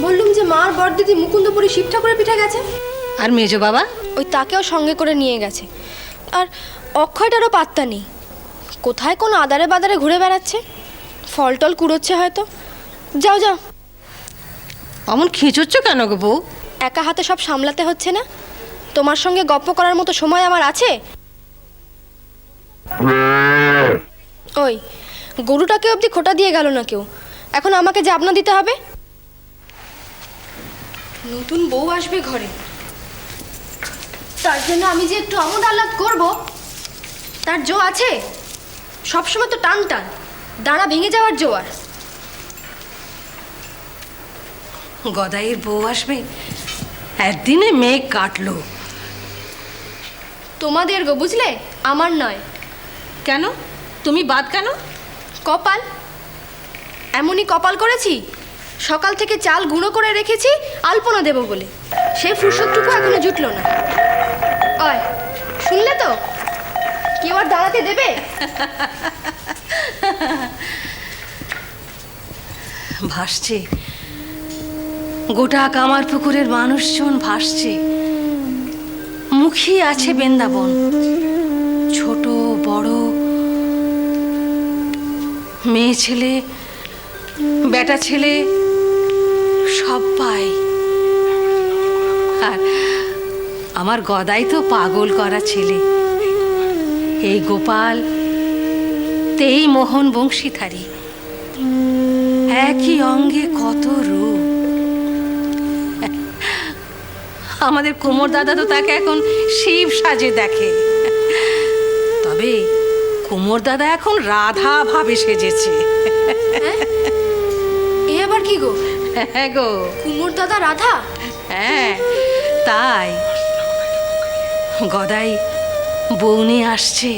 বললুম যে মা আর বড়দিদি মুকুন্দপুরে শিব ঠাকুরের পিঠে গেছে। আর মেজো বাবা? ওই তাকেও সঙ্গে করে নিয়ে গেছে। আর অক্ষয়টারও পাত্তা নেই, কোথায় কোন আদারে বাদারে ঘুরে বেড়াচ্ছে, ফল টল কুড়োচ্ছে হয়তো। যাও যাও। অমন খিঁচোচ্ছ কেন গো বউ? একা হাতে সব সামলাতে হচ্ছে না? তোমার সঙ্গে গপ্প করার মতো সময় আমার আছে? ওই গরুটাকে অবধি খোটা দিয়ে গেল না কেউ, এখন আমাকে জাবনা দিতে হবে? নতুন বউ আসবে ঘরে, তার জন্য আমি যে একটু আমোদ আহ্লাদ করবো তার জো আছে? সবসময় তো টান টান, দাঁড়া ভেঙে যাওয়ার জোয়ার। গদাইয়ের বউ আসবে, একদিনে মেঘ কাটলো। তোমাদের গো, বুঝলে, আমার নয়। কেন তুমি বাদ কেন? কপাল, এমনই কপাল করেছি। সকাল থেকে চাল গুঁড়ো করে রেখেছি আলপনা দেব বলে, সে ফুরসতটুকু এখনো জুটলো না। অয়, শুনলে তো, কেউ আর দাঁড়াতে দেবে? ভাসছে গোটা কামার পুকুরের মানুষজন, ভাসছে। মুখিয়ে আছে বৃন্দাবন, ছোট বড়, মেয়ে ছেলে বেটা ছেলে সবাই। আর আমার গদাই তো পাগল করা ছেলে। এই গোপাল, তেই মোহন বংশীধারী, একই অঙ্গে কত রূপ। আমাদের কোমর দাদা তো তাকে এখন শিব সাজে দেখে, তবে কোমর দাদা এখন রাধা ভাবে সেজেছে। এ আবার কি গো? হ্যাঁ গো, কুমোর দাদা রাধা? হ্যাঁ তাই। গদাই বউ নিয়ে আসছে,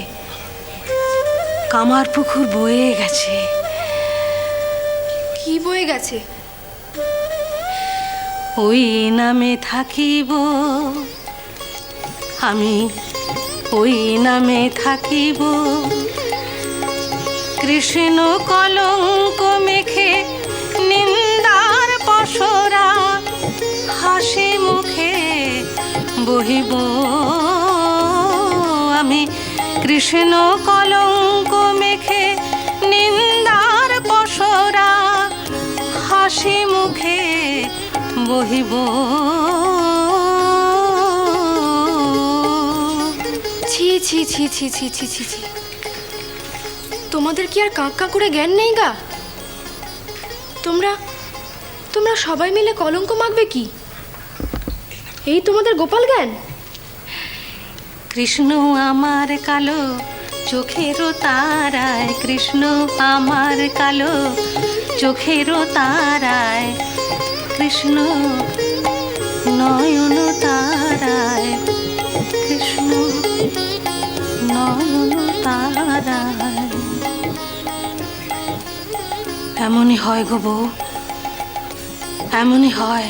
কামার পুকুর বয়ে গেছে। কি বয়ে গেছে? ওই নামে থাকিব আমি, ওই নামে থাকিব, কৃষ্ণ কলঙ্ক মেখে নিন্দার পসরা, হাসি মুখে বহিব আমি। কৃষ্ণ কলঙ্ক মেখে নিন্দার পসরা, হাসি মুখে বহিব। ছি ছি ছি ছি ছি ছি ছি ছি, তোমাদের কি আর কাঁকা করে জ্ঞান নেই গা? তোমরা তোমরা সবাই মিলে কলঙ্ক মাখবে কি? এই তোমাদের গোপাল জ্ঞান? কৃষ্ণ আমার কালো চোখেরও তারায়, কৃষ্ণ আমার কালো চোখেরও তারায়, কৃষ্ণ নয়ন তারায়, কৃষ্ণ নয়ন তারায়। এমনই হয় গো বউ, এমনই হয়।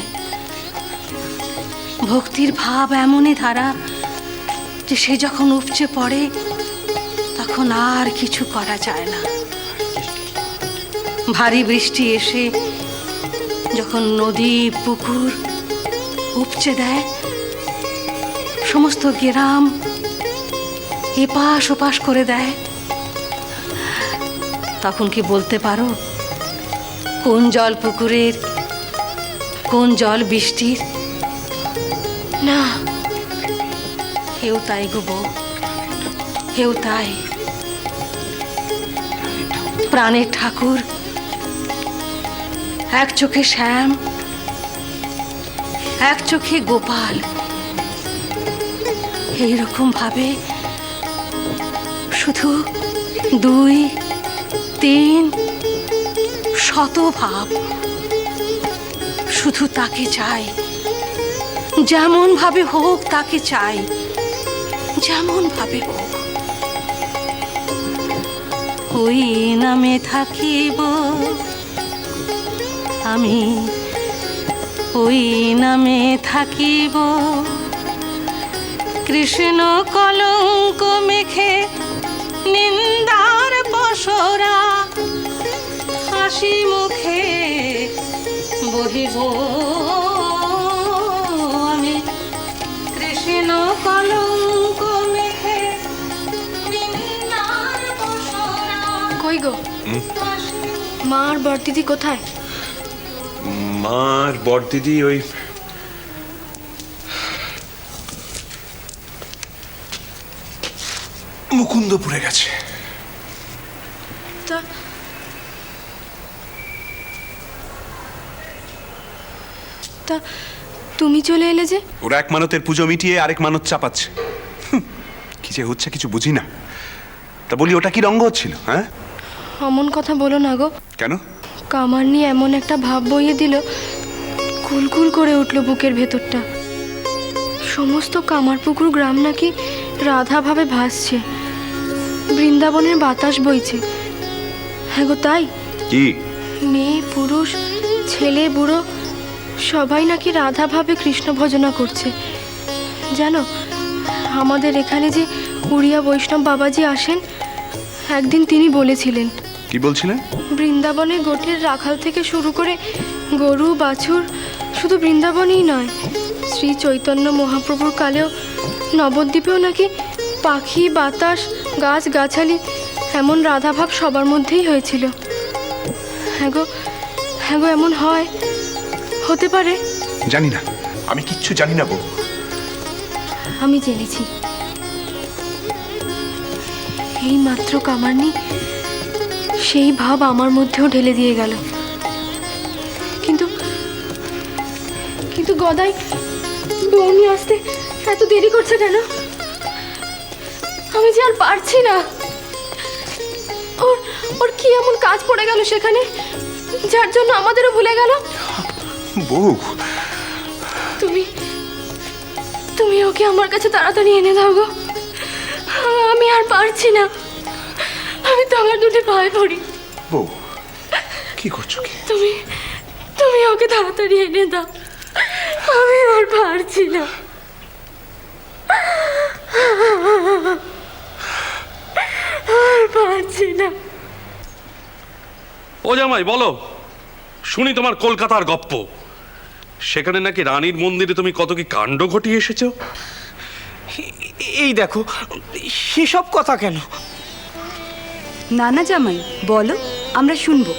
ভক্তির ভাব এমনই ধারা যে সে যখন উপচে পড়ে তখন আর কিছু করা যায় না। ভারী বৃষ্টি এসে যখন নদী পুকুর উপচে দেয়, সমস্ত গ্রাম এপাশ ওপাশ করে দেয়, তখন কি বলতে পারো কোন জল পুকুরের, কোন জল বৃষ্টির? না, হেউ তাই গো বউ, হেউ তাই। প্রাণের ঠাকুর, এক চোখে শ্যাম, এক চোখে গোপাল, এইরকম ভাবে শুধু 2, 3 শত ভাব, শুধু তাকে চাই, যেমন ভাবে হোক তাকে চাই, যেমন ভাবে হোক। ওই নামে থাকিব আমি, ওই নামে থাকিব, কৃষ্ণ কলঙ্ক মেখে নিন্দার পসরা, হাসি মুখে বহিব আমি কৃষ্ণ কলঙ্ক মেখে বৃন্দার বসরা। কই গো, মা আর বড়দিদি কোথায়? মার বড়দিদি ওই মুকুন্দপুরে গেছে। তা তা তুমি চলে এলে যে? ওরা এক মানতের পুজো মিটিয়ে আরেক মানত চাপাচ্ছে। কি যে হচ্ছে কিছু বুঝি না। তা বলি ওটা কি রঙ্গ হচ্ছিল? হ্যাঁ, অমন কথা বলো না গো। কেন? কামার নিয়ে এমন একটা ভাব বইয়ে দিল, কুলকুল করে উঠল বুকের ভেতরটা। সমস্ত কামারপুকুর গ্রাম নাকি রাধাভাবে ভাসছে, বৃন্দাবনের বাতাস বইছে। হ্যাঁ গো তাই। কি? মেয়ে পুরুষ ছেলে বুড়ো সবাই নাকি রাধাভাবে কৃষ্ণ ভজনা করছে। জানো, আমাদের এখানে যে উড়িয়া বৈষ্ণব বাবাজি আসেন, একদিন তিনি বলেছিলেন। কি বলছিলেন? বৃন্দাবনে গোটের রাখাল থেকে শুরু করে গরু বাছুর শুধু বৃন্দাবনেই নয়, শ্রী চৈতন্য মহাপ্রভুর কালেও নবদ্বীপেও নাকি পাখি বাতাস গাছ গাছালি এমন রাধাভাব সবার মধ্যেই হয়েছিল। হ্যাঁ গো এমন হয়, হতে পারে। জানি না, আমি কিচ্ছু জানি না বউ। আমি জেনেছি। এই মাত্র কামারনি সেই ভাব আমার মধ্যেও ঢেলে দিয়ে গেল। কিন্তু কিন্তু গদাই বৌনি আসতে এত দেরি করছে কেন? আমি যে আর পারছি না। ওর ওর কি এমন কাজ পড়ে গেল সেখানে, যার জন্য আমাদেরও ভুলে গেল? বউ, তুমি তুমি ওকে আমার কাছে তাড়াতাড়ি এনে দাও গো। আমি আর পারছি না। আমি তোমার দুটি পায়ে পড়ি। বউ কি করছো কি? তুমি তুমি ওকে তাড়াতাড়ি এনে দাও। আমি আর পারছি না। আর পারছি না। ও জামাই বলো, শুনি তোমার কলকাতার গপ্প। সেখানে নাকি রানীর মন্দিরে তুমি কত কি কাণ্ড ঘটিয়ে এসেছো। এই দেখো, সেসব কথা কেন? না না জামাই, বলো, আমরা শুনবো।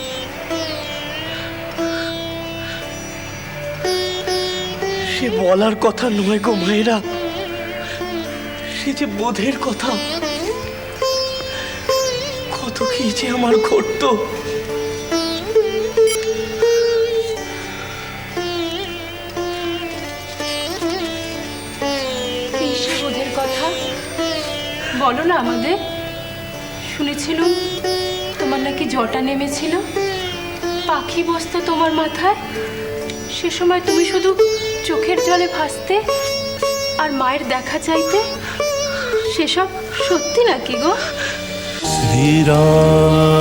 সে বলার কথা নয় গো মায়েরা, সে যে বোধের কথা। কত কি যে আমার ঘটতো। বোধের কথা বলো না আমাদের। শুনেছিলুম তোমার নাকি জটা নেমেছিল, পাখি বসতো তোমার মাথায়। সে সময় তুমি শুধু চোখের জলে ভাসতে আর মায়ের দেখা চাইতে। সেসব সত্যি নাকি গো? শ্রীরাম